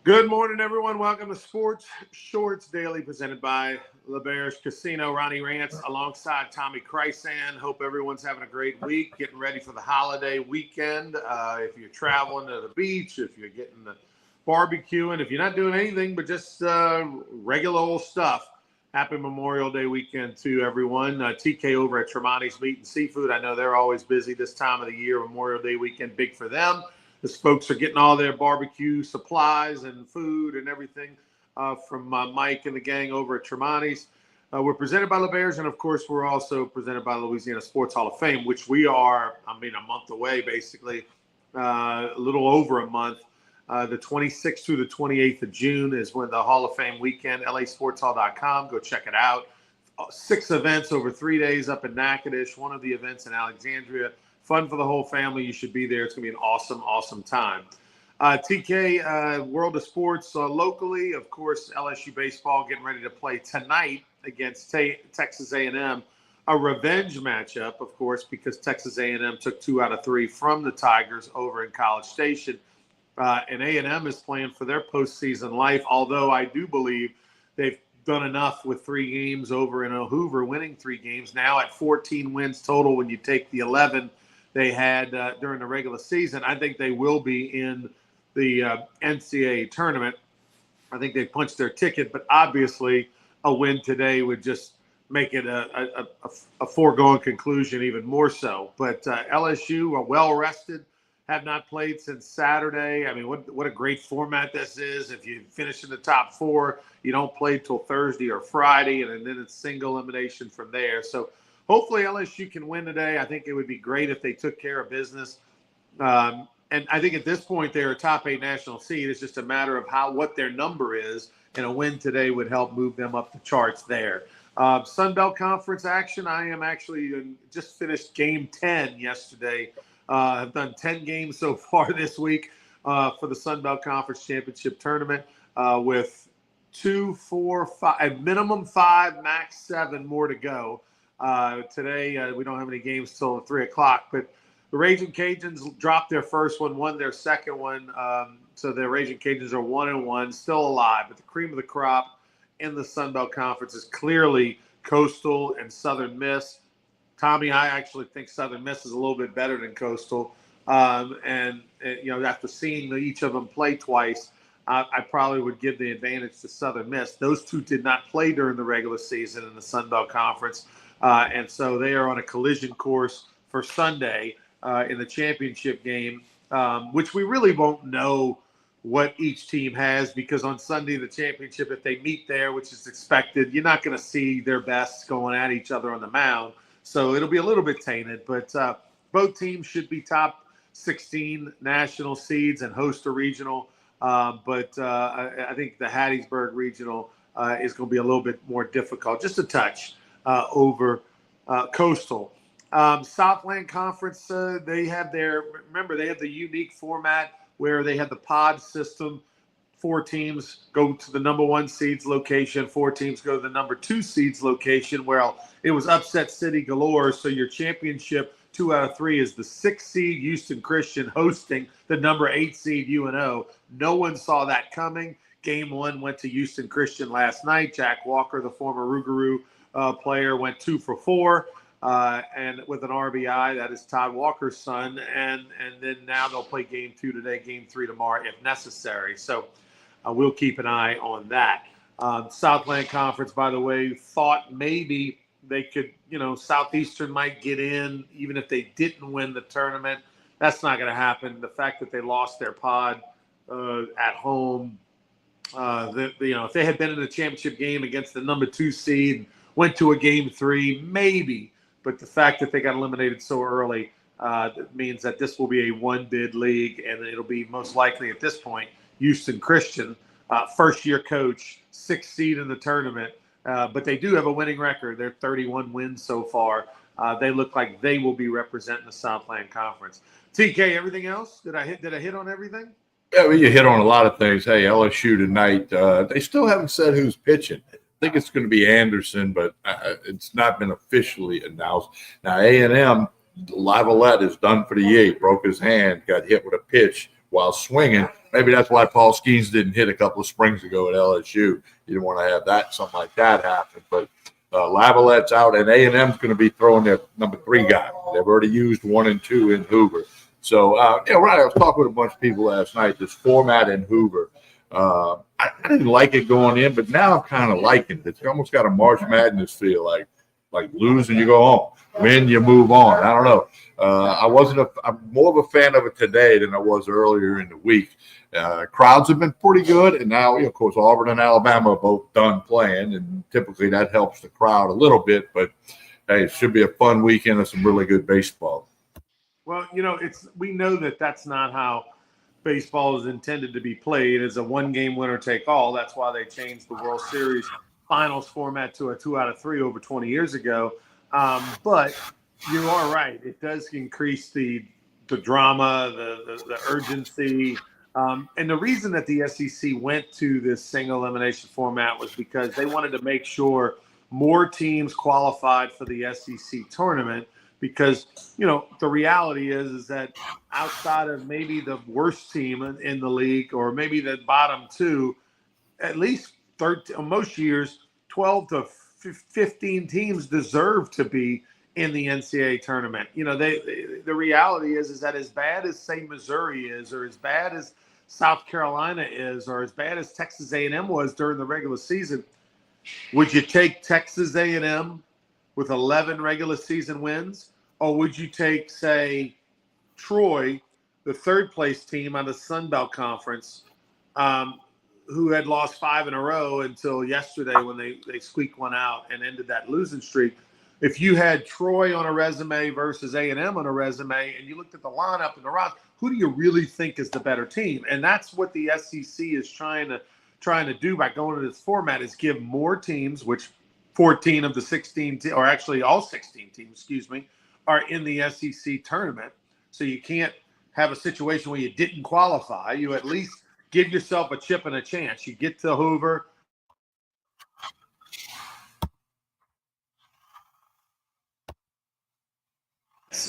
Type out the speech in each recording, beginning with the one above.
Good morning, everyone. Welcome to Sports Shorts Daily, presented by LeBear's Casino. Ronnie Rantz alongside Tommy Krysan. Hope everyone's having a great week, getting ready for the holiday weekend. If you're traveling to the beach, if you're getting the barbecuing, if you're not doing anything but just regular old stuff, happy Memorial Day weekend to everyone. TK over at Tremonti's Meat and Seafood. I know they're always busy this time of the year. Memorial Day weekend, big for them. As folks are getting all their barbecue supplies and food and everything from Mike and the gang over at Tremonti's. We're presented by LeBear's, and of course, we're also presented by Louisiana Sports Hall of Fame, which we are, a month away, basically, a little over a month. The 26th through the 28th of June is when the Hall of Fame weekend, lasportshall.com. Go check it out. 6 events over 3 days up in Natchitoches, one of the events in Alexandria. Fun for the whole family. You should be there. It's going to be an awesome, awesome time. TK, World of Sports locally, of course, LSU baseball getting ready to play tonight against Texas A&M. A revenge matchup, of course, because Texas A&M took 2 out of 3 from the Tigers over in College Station. And A&M is playing for their postseason life, although I do believe they've done enough with 3 games over in Hoover, winning 3 games. Now at 14 wins total when you take the 11 they had during the regular season. I think they will be in the NCAA tournament. I think they punched their ticket, but obviously a win today would just make it a foregone conclusion even more so. But LSU are well-rested, have not played since Saturday. What a great format this is. If you finish in the top 4, you don't play till Thursday or Friday, and then it's single elimination from there. So hopefully LSU can win today. I think it would be great if they took care of business. And I think at this point they're a top 8 national seed. It's just a matter of what their number is, and a win today would help move them up the charts there. Sun Belt Conference action. I am actually just finished Game 10 yesterday. I've done 10 games so far this week for the Sun Belt Conference Championship Tournament with 2, 4, 5, minimum 5, max 7 more to go. Today, we don't have any games till 3 o'clock, but the Raging Cajuns dropped their first one, won their second one. So the Raging Cajuns are 1-1, still alive, but the cream of the crop in the Sun Belt Conference is clearly Coastal and Southern Miss. Tommy, I actually think Southern Miss is a little bit better than Coastal. And after seeing each of them play twice, I probably would give the advantage to Southern Miss. Those two did not play during the regular season in the Sun Belt Conference. And so they are on a collision course for Sunday in the championship game, which we really won't know what each team has, because on Sunday, the championship, if they meet there, which is expected, you're not going to see their best going at each other on the mound. So it'll be a little bit tainted, but both teams should be top 16 national seeds and host a regional. But I think the Hattiesburg regional is going to be a little bit more difficult, just a touch over Coastal. Southland Conference, they have the unique format where they have the pod system. 4 teams go to the number 1 seeds location. 4 teams go to the number 2 seeds location. Well, it was upset city galore. So your championship 2 out of 3 is the 6th seed Houston Christian hosting the number 8 seed UNO. No one saw that coming. Game 1 went to Houston Christian last night. Jack Walker, the former Rougarou player, went 2 for 4. And with an RBI, that is Todd Walker's son. And then now they'll play Game 2 today, Game 3 tomorrow if necessary. So we'll keep an eye on that. Southland Conference, by the way, thought maybe they could, Southeastern might get in even if they didn't win the tournament. That's not going to happen. The fact that they lost their pod at home, if they had been in the championship game against the number 2 seed, went to a Game 3, maybe. But the fact that they got eliminated so early means that this will be a 1-bid league, and it'll be most likely at this point Houston Christian, first-year coach, 6th seed in the tournament. But they do have a winning record. They're 31 wins so far. They look like they will be representing the Southland Conference. TK, everything else? Did I hit on everything? Yeah, well, you hit on a lot of things. Hey, LSU tonight, they still haven't said who's pitching. I think it's going to be Anderson, but it's not been officially announced. Now, A&M, Lavalette is done for the year. Broke his hand, got hit with a pitch, while swinging. Maybe that's why Paul Skeens didn't hit a couple of springs ago at LSU. You didn't want to have something like that happen. But Lavallette's out, and A&M's going to be throwing their number 3 guy. They've already used 1 and 2 in Hoover. So, right, I was talking with a bunch of people last night, this format in Hoover. I didn't like it going in, but now I'm kind of liking it. It's almost got a March Madness feel, like lose and you go home, win, you move on. I don't know. I'm more of a fan of it today than I was earlier in the week. Crowds have been pretty good, and now, of course, Auburn and Alabama are both done playing, and typically that helps the crowd a little bit. But hey, it should be a fun weekend of some really good baseball. Well, we know that that's not how baseball is intended to be played, as a one-game winner-take-all. That's why they changed the World Series finals format to a 2 out of 3 over 20 years ago. But you are right; it does increase the drama, the urgency. And the reason that the SEC went to this single elimination format was because they wanted to make sure more teams qualified for the SEC tournament. Because, the reality is that outside of maybe the worst team in the league, or maybe the bottom 2, at least most years, 12 to 15 teams deserve to be in the NCAA tournament. The reality is that as bad as, say, Missouri is, or as bad as South Carolina is, or as bad as Texas A&M was during the regular season, would you take Texas A&M with 11 regular season wins? Or would you take, say, Troy, the 3rd place team on the Sun Belt Conference, who had lost 5 in a row until yesterday when they squeaked one out and ended that losing streak? If you had Troy on a resume versus A&M on a resume, and you looked at the lineup and the roster, who do you really think is the better team? And that's what the SEC is trying to do by going to this format, is give more teams, which 14 of the 16, or actually all 16 teams, are in the SEC tournament. So you can't have a situation where you didn't qualify. You at least give yourself a chip and a chance. You get to Hoover.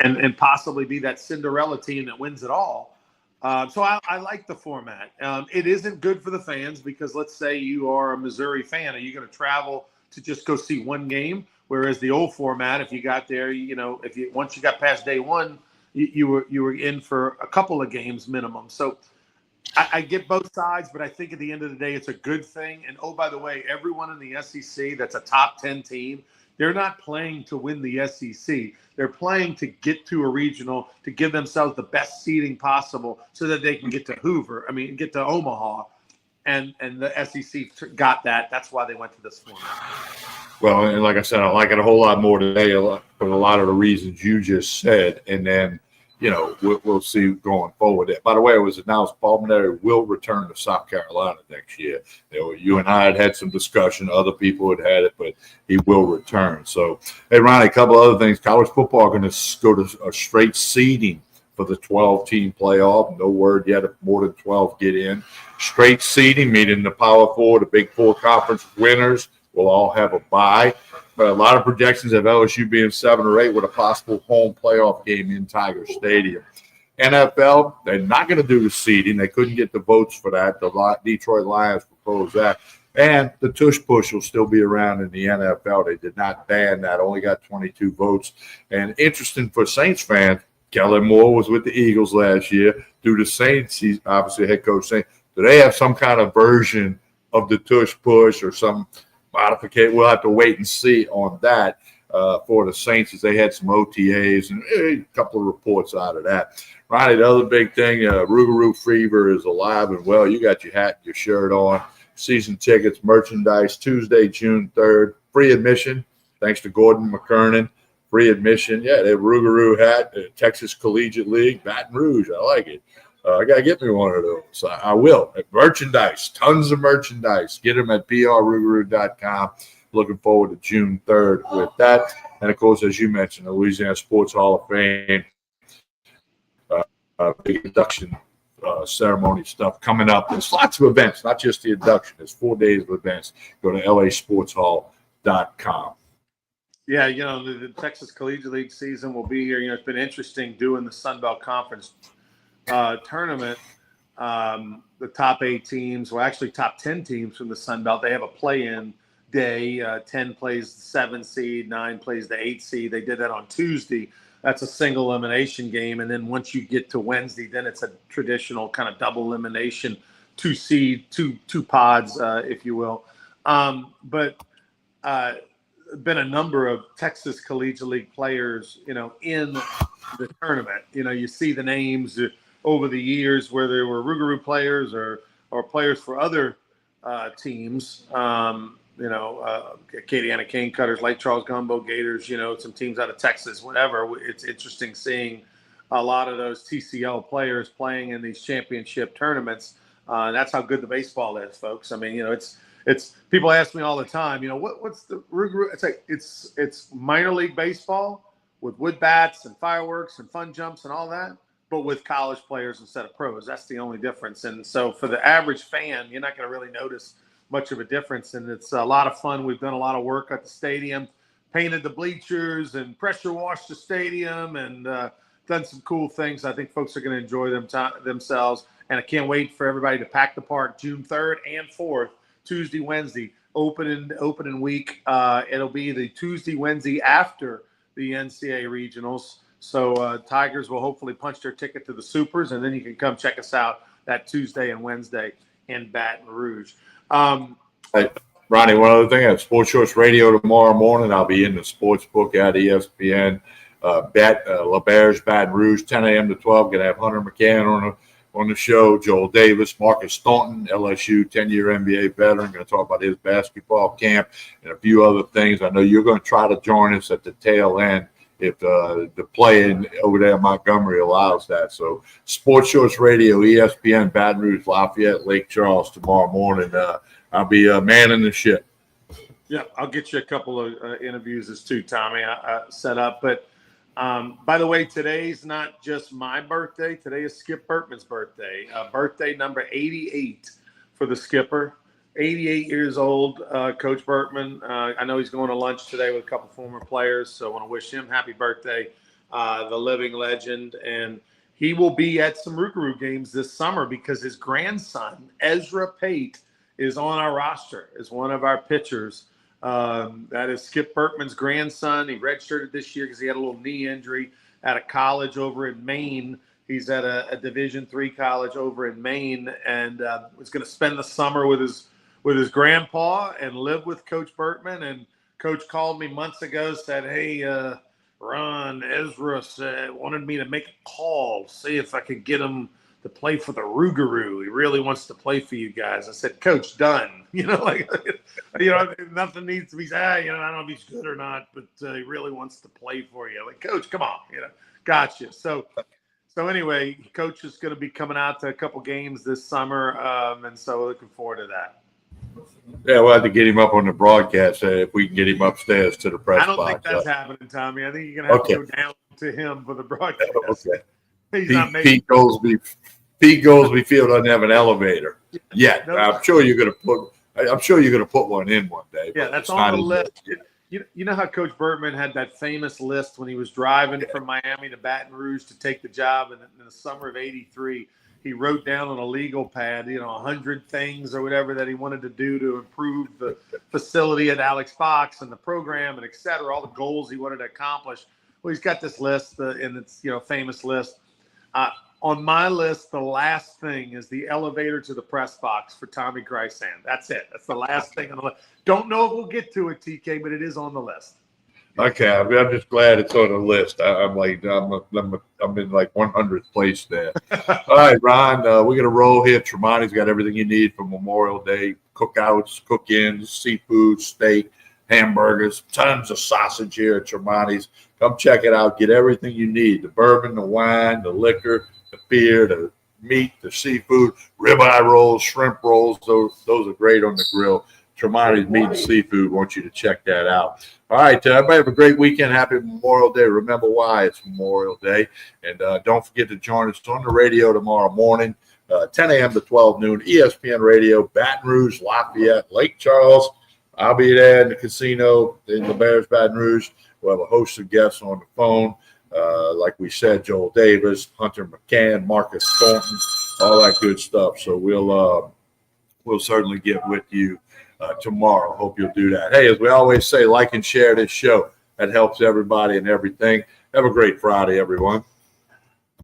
And possibly be that Cinderella team that wins it all. So I like the format. It isn't good for the fans, because let's say you are a Missouri fan. Are you going to travel to just go see one game? Whereas the old format, if you got there, once you got past day 1, you were in for a couple of games minimum. So I get both sides, but I think at the end of the day, it's a good thing. And oh, by the way, everyone in the SEC that's a top 10 team, they're not playing to win the SEC. They're playing to get to a regional, to give themselves the best seeding possible so that they can get to get to Omaha. And the SEC got that. That's why they went to this format. Well, and like I said, I like it a whole lot more today for a lot of the reasons you just said. And then, we'll see going forward. By the way, it was announced Pulmonary will return to South Carolina next year. You and I had some discussion. Other people had it, but he will return. So, hey, Ronnie, a couple other things. College football going to go to a straight seeding for the 12-team playoff. No word yet if more than 12 get in. Straight seeding, meaning the Power 4, the Big 4 conference winners will all have a bye. But a lot of projections of LSU being 7 or 8 with a possible home playoff game in Tiger Stadium. NFL, they're not going to do the seeding. They couldn't get the votes for that. The Detroit Lions proposed that. And the tush push will still be around in the NFL. They did not ban that. Only got 22 votes. And interesting for Saints fans, Kellen Moore was with the Eagles last year. Do the Saints, he's obviously head coach Saints, do they have some kind of version of the tush push or some modification? We'll have to wait and see on that for the Saints, as they had some OTAs and a couple of reports out of that. Ronnie, the other big thing, Rougarou Fever is alive and well. You got your hat and your shirt on. Season tickets, merchandise, Tuesday, June 3rd. Free admission, thanks to Gordon McKernan. Free admission. Yeah, they have Rougarou hat, Texas Collegiate League, Baton Rouge. I like it. I got to get me one of those. I will. Merchandise, tons of merchandise. Get them at prrougarou.com. Looking forward to June 3rd with that. And, of course, as you mentioned, the Louisiana Sports Hall of Fame, big induction ceremony stuff coming up. There's lots of events, not just the induction. There's 4 days of events. Go to lasportshall.com. Yeah, the Texas Collegiate League season will be here. It's been interesting doing the Sun Belt Conference tournament. the top 8 teams, well, actually top 10 teams from the Sun Belt, they have a play-in day. 10 plays the 7 seed, 9 plays the 8 seed. They did that on Tuesday. That's a single elimination game. And then once you get to Wednesday, then it's a traditional kind of double elimination, 2 seed, two pods, if you will. But been a number of Texas Collegiate League players, in the tournament. You see the names over the years where there were Rougarou players or players for other teams. Acadiana Cane Cutters, Lake Charles Gumbo Gators, some teams out of Texas, whatever. It's interesting seeing a lot of those TCL players playing in these championship tournaments. That's how good the baseball is, folks. I mean, it's people ask me all the time, what's the Rougarou? It's like it's minor league baseball with wood bats and fireworks and fun jumps and all that, but with college players instead of pros. That's the only difference. And so for the average fan, you're not going to really notice much of a difference. And it's a lot of fun. We've done a lot of work at the stadium, painted the bleachers and pressure washed the stadium, and done some cool things. I think folks are going to enjoy themselves. And I can't wait for everybody to pack the park June 3rd and 4th, Tuesday, Wednesday, opening week. It'll be the Tuesday, Wednesday after the NCAA regionals. So Tigers will hopefully punch their ticket to the Supers, and then you can come check us out that Tuesday and Wednesday in Baton Rouge. Hey, Ronnie, one other thing, at Sports Shorts Radio tomorrow morning, I'll be in the sports book at ESPN. LaBerge, Baton Rouge, 10 a.m. to 12. Going to have Hunter McCann on the show, Joel Davis, Marcus Staunton, LSU 10-year NBA veteran. Going to talk about his basketball camp and a few other things. I know you're going to try to join us at the tail end if the play over there in Montgomery allows that. So Sports Shorts Radio, ESPN, Baton Rouge, Lafayette, Lake Charles tomorrow morning. I'll be manning the ship. Yeah, I'll get you a couple of interviews as too, Tommy, set up. But by the way, today's not just my birthday. Today is Skip Bertman's birthday. Birthday number 88 for the skipper. 88 years old, Coach Bertman. I know he's going to lunch today with a couple former players, so I want to wish him happy birthday, the living legend. And he will be at some Rougarou games this summer because his grandson, Ezra Pate, is on our roster as one of our pitchers. That is Skip Bertman's grandson. He redshirted this year because he had a little knee injury at a college over in Maine. He's at a Division III college over in Maine, and was going to spend the summer with his grandpa and live with Coach Bertman. And Coach called me months ago, said, hey, Ron, Ezra wanted me to make a call, see if I could get him to play for the Rougarou. He really wants to play for you guys. I said, Coach, done. Nothing needs to be said. I don't know if he's good or not, but he really wants to play for you. Like, Coach, come on, gotcha. So anyway, Coach is going to be coming out to a couple games this summer, and so looking forward to that. Yeah, we'll have to get him up on the broadcast if we can get him upstairs to the press box. I don't think that's happening, Tommy. I think you're going to have to go down to him for the broadcast. Okay. He's not making Pete Goldsby Field doesn't have an elevator yet. No, I'm sure you're going to put one in one day. Yeah, that's on the list. You know how Coach Bertman had that famous list when he was driving from Miami to Baton Rouge to take the job in the summer of '83. He wrote down on a legal pad, 100 things or whatever that he wanted to do to improve the facility at Alex Fox and the program and et cetera, all the goals he wanted to accomplish. Well, he's got this list, and it's, famous list. On my list, the last thing is the elevator to the press box for Tommy Krysan. That's it. That's the last thing on the list. Don't know if we'll get to it, TK, but it is on the list. Okay, I'm just glad it's on the list. I'm in like 100th place there. All right, Ron, we're gonna roll here. Tremonti's got everything you need for Memorial Day: cookouts, cook-ins, seafood, steak, hamburgers, tons of sausage here at Tremonti's. Come check it out. Get everything you need: the bourbon, the wine, the liquor, the beer, the meat, the seafood, ribeye rolls, shrimp rolls. Those are great on the grill. Tremonti's Meat and Seafood. Want you to check that out. All right, everybody have a great weekend. Happy Memorial Day. Remember why it's Memorial Day. And don't forget to join us on the radio tomorrow morning, 10 a.m. to 12 noon, ESPN Radio, Baton Rouge, Lafayette, Lake Charles. I'll be there in the casino in LaBerge, Baton Rouge. We'll have a host of guests on the phone. Like we said, Joel Davis, Hunter McCann, Marcus Staunton, all that good stuff. So we'll certainly get with you tomorrow. Hope you'll do that. Hey, as we always say, like and share this show. That helps everybody and everything. Have a great Friday, everyone.